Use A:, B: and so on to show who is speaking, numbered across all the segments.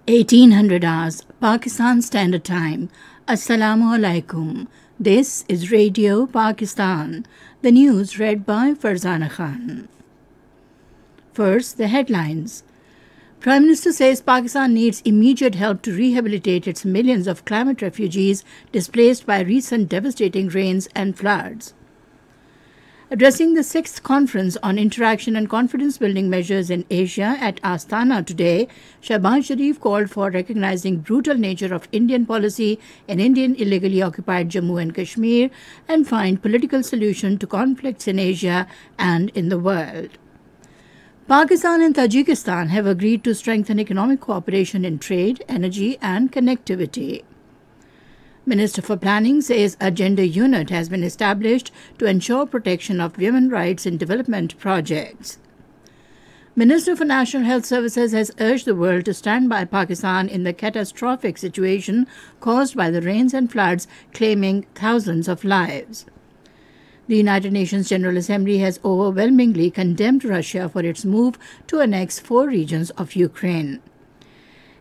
A: 1800 hours, Pakistan Standard Time. Assalamu alaikum. This is Radio Pakistan. The news read by Farzana Khan. First, the headlines. Prime Minister says Pakistan needs immediate help to rehabilitate its millions of climate refugees displaced by recent devastating rains and floods. Addressing the 6th Conference on Interaction and Confidence-Building Measures in Asia at Astana today, Shehbaz Sharif called for recognizing brutal nature of Indian policy in Indian illegally occupied Jammu and Kashmir and find political solution to conflicts in Asia and in the world. Pakistan and Tajikistan have agreed to strengthen economic cooperation in trade, energy and connectivity. Minister for Planning says a gender unit has been established to ensure protection of women's rights in development projects. Minister for National Health Services has urged the world to stand by Pakistan in the catastrophic situation caused by the rains and floods, claiming thousands of lives. The United Nations General Assembly has overwhelmingly condemned Russia for its move to annex 4 regions of Ukraine.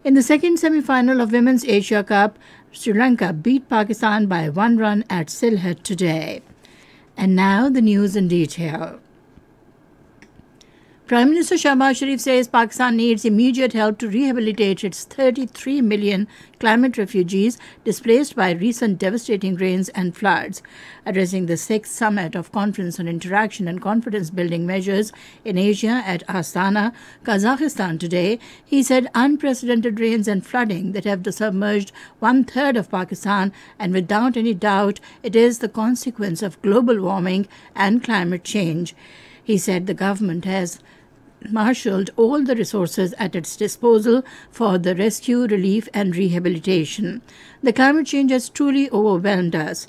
A: In the second semi-final of Women's Asia Cup, Sri Lanka beat Pakistan by 1 run at Sylhet today. And now the news in detail. Prime Minister Shehbaz Sharif says Pakistan needs immediate help to rehabilitate its 33 million climate refugees displaced by recent devastating rains and floods. Addressing the 6th Summit of Conference on Interaction and Confidence-Building Measures in Asia at Astana, Kazakhstan today, he said unprecedented rains and flooding that have submerged 1/3 of Pakistan, and without any doubt, it is the consequence of global warming and climate change. He said the government has marshaled all the resources at its disposal for the rescue, relief and rehabilitation. The climate change has truly overwhelmed us.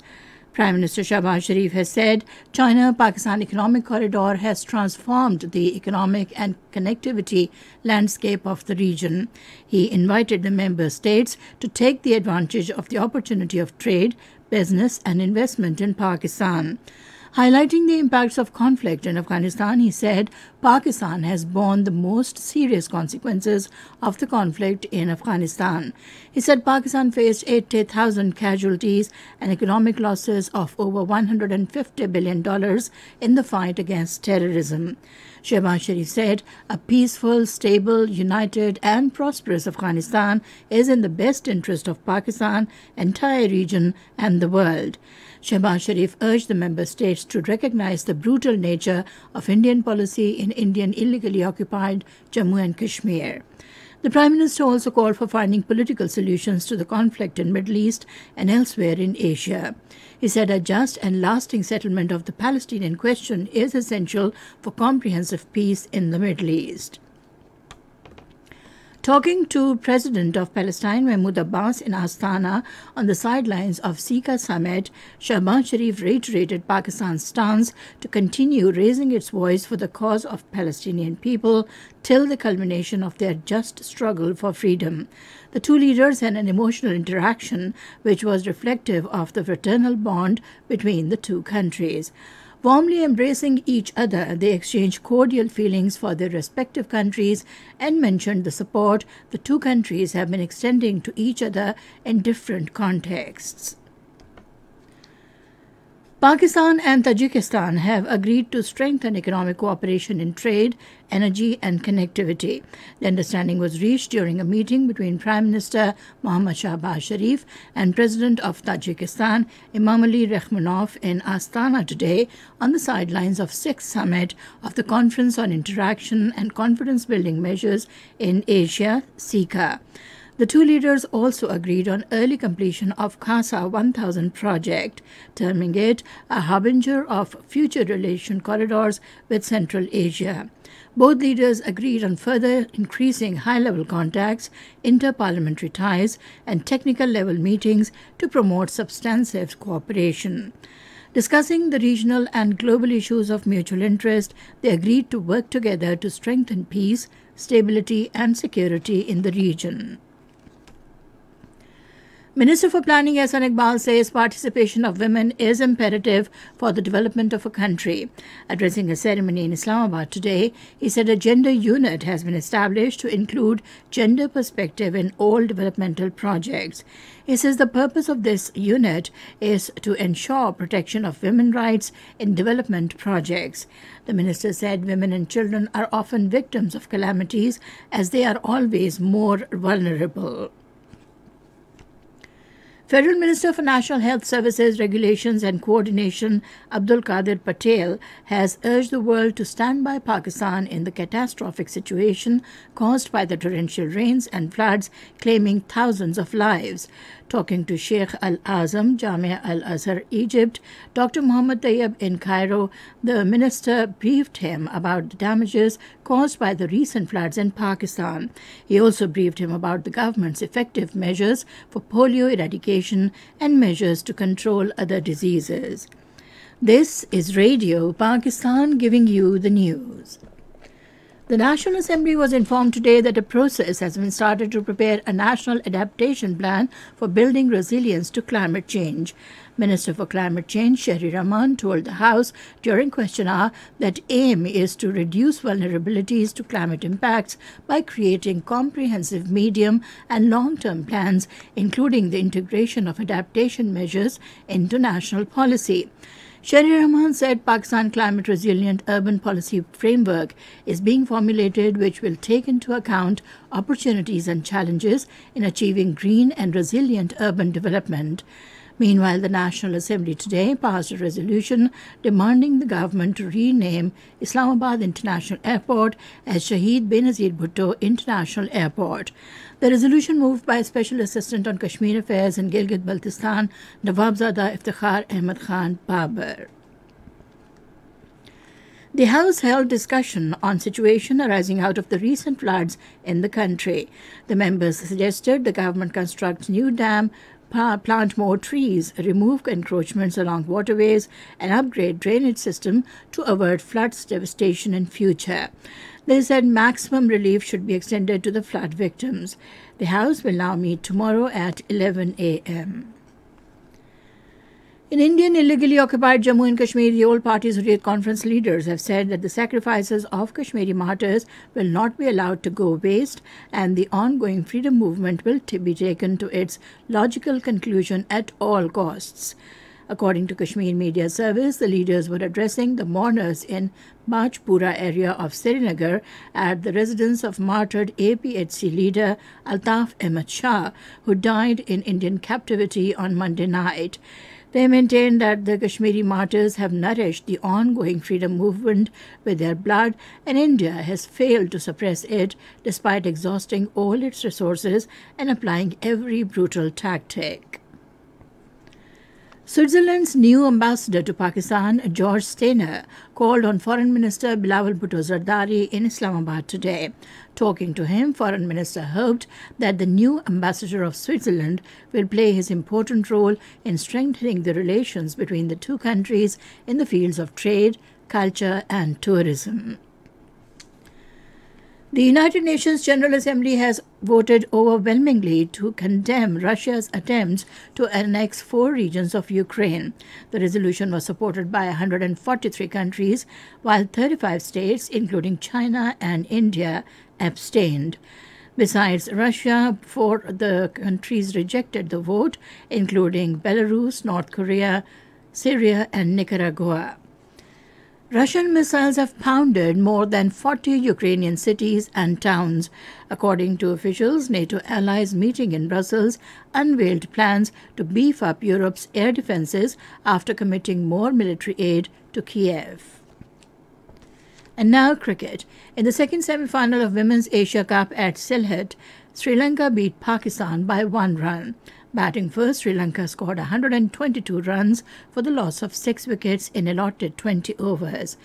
A: Prime Minister Shehbaz Sharif has said China-Pakistan Economic Corridor has transformed the economic and connectivity landscape of the region. He invited the member states to take the advantage of the opportunity of trade, business and investment in Pakistan. Highlighting the impacts of conflict in Afghanistan, he said Pakistan has borne the most serious consequences of the conflict in Afghanistan. He said Pakistan faced 80,000 casualties and economic losses of over $150 billion in the fight against terrorism. Shehbaz Sharif said a peaceful, stable, united and prosperous Afghanistan is in the best interest of Pakistan, entire region and the world. Shehbaz Sharif urged the member states to recognize the brutal nature of Indian policy in Indian illegally occupied Jammu and Kashmir. The Prime Minister also called for finding political solutions to the conflict in the Middle East and elsewhere in Asia. He said a just and lasting settlement of the Palestinian question is essential for comprehensive peace in the Middle East. Talking to President of Palestine Mahmoud Abbas in Astana on the sidelines of Sika summit, Shehbaz Sharif reiterated Pakistan's stance to continue raising its voice for the cause of Palestinian people till the culmination of their just struggle for freedom. The two leaders had an emotional interaction which was reflective of the fraternal bond between the two countries. Warmly embracing each other, they exchanged cordial feelings for their respective countries and mentioned the support the two countries have been extending to each other in different contexts. Pakistan and Tajikistan have agreed to strengthen economic cooperation in trade, energy and connectivity. The understanding was reached during a meeting between Prime Minister Mohammad Shehbaz Sharif and President of Tajikistan Emomali Rakhmonov in Astana today on the sidelines of 6th Summit of the Conference on Interaction and Confidence-Building Measures in Asia, SICA. The two leaders also agreed on early completion of CASA 1000 project, terming it a harbinger of future relation corridors with Central Asia. Both leaders agreed on further increasing high-level contacts, inter-parliamentary ties, and technical-level meetings to promote substantive cooperation. Discussing the regional and global issues of mutual interest, they agreed to work together to strengthen peace, stability, and security in the region. Minister for Planning Ehsan Iqbal says participation of women is imperative for the development of a country. Addressing a ceremony in Islamabad today, he said a gender unit has been established to include gender perspective in all developmental projects. He says the purpose of this unit is to ensure protection of women's rights in development projects. The minister said women and children are often victims of calamities as they are always more vulnerable. Federal Minister for National Health Services, Regulations and Coordination Abdul Qadir Patel has urged the world to stand by Pakistan in the catastrophic situation caused by the torrential rains and floods, claiming thousands of lives. Talking to Sheikh Al-Azam, Jamia Al-Azhar, Egypt, Dr. Muhammad Tayyib in Cairo, the minister briefed him about the damages caused by the recent floods in Pakistan. He also briefed him about the government's effective measures for polio eradication and measures to control other diseases. This is Radio Pakistan giving you the news. The National Assembly was informed today that a process has been started to prepare a national adaptation plan for building resilience to climate change. Minister for Climate Change Sherry Rahman told the House during question hour that aim is to reduce vulnerabilities to climate impacts by creating comprehensive medium and long-term plans, including the integration of adaptation measures into national policy. Sherry Rahman said Pakistan Climate Resilient Urban Policy Framework is being formulated, which will take into account opportunities and challenges in achieving green and resilient urban development. Meanwhile, the National Assembly today passed a resolution demanding the government to rename Islamabad International Airport as Shahid Benazir Bhutto International Airport. The resolution, moved by Special Assistant on Kashmir Affairs in Gilgit-Baltistan, Nawabzada Iftikhar Ahmed Khan Babar. The House held discussion on situation arising out of the recent floods in the country. The members suggested the government construct new dam, plant more trees, remove encroachments along waterways, and upgrade drainage system to avert floods devastation in future. They said maximum relief should be extended to the flood victims. The House will now meet tomorrow at 11 a.m. In Indian illegally occupied Jammu and Kashmir, the All Parties Hurriyat Conference leaders have said that the sacrifices of Kashmiri martyrs will not be allowed to go waste, and the ongoing freedom movement will be taken to its logical conclusion at all costs. According to Kashmir Media Service, the leaders were addressing the mourners in Bajpura area of Srinagar at the residence of martyred APHC leader Altaf Ahmed Shah, who died in Indian captivity on Monday night. They maintain that the Kashmiri martyrs have nourished the ongoing freedom movement with their blood, and India has failed to suppress it despite exhausting all its resources and applying every brutal tactic. Switzerland's new ambassador to Pakistan, George Steiner, called on Foreign Minister Bilawal Bhutto Zardari in Islamabad today. Talking to him, Foreign Minister hoped that the new ambassador of Switzerland will play his important role in strengthening the relations between the two countries in the fields of trade, culture and tourism. The United Nations General Assembly has voted overwhelmingly to condemn Russia's attempts to annex 4 regions of Ukraine. The resolution was supported by 143 countries, while 35 states, including China and India, abstained. Besides Russia, 4 other countries rejected the vote, including Belarus, North Korea, Syria and Nicaragua. Russian missiles have pounded more than 40 Ukrainian cities and towns. According to officials, NATO allies meeting in Brussels unveiled plans to beef up Europe's air defenses after committing more military aid to Kiev. And now cricket. In the second semi-final of Women's Asia Cup at Sylhet, Sri Lanka beat Pakistan by 1 run. Batting first, Sri Lanka scored 122 runs for the loss of 6 wickets in allotted 20 overs.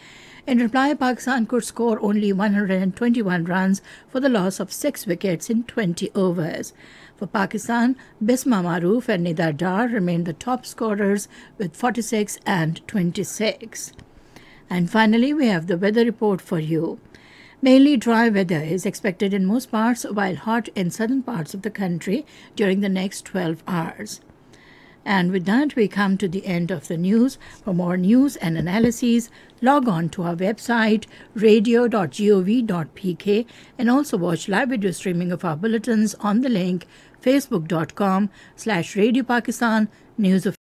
A: In reply, Pakistan could score only 121 runs for the loss of 6 wickets in 20 overs. For Pakistan, Bisma Maroof and Nidar Dar remained the top scorers with 46 and 26. And finally, we have the weather report for you. Mainly dry weather is expected in most parts, while hot in southern parts of the country during the next 12 hours. And with that, we come to the end of the news. For more news and analyses, log on to our website, radio.gov.pk, and also watch live video streaming of our bulletins on the link facebook.com/Radio Pakistan News of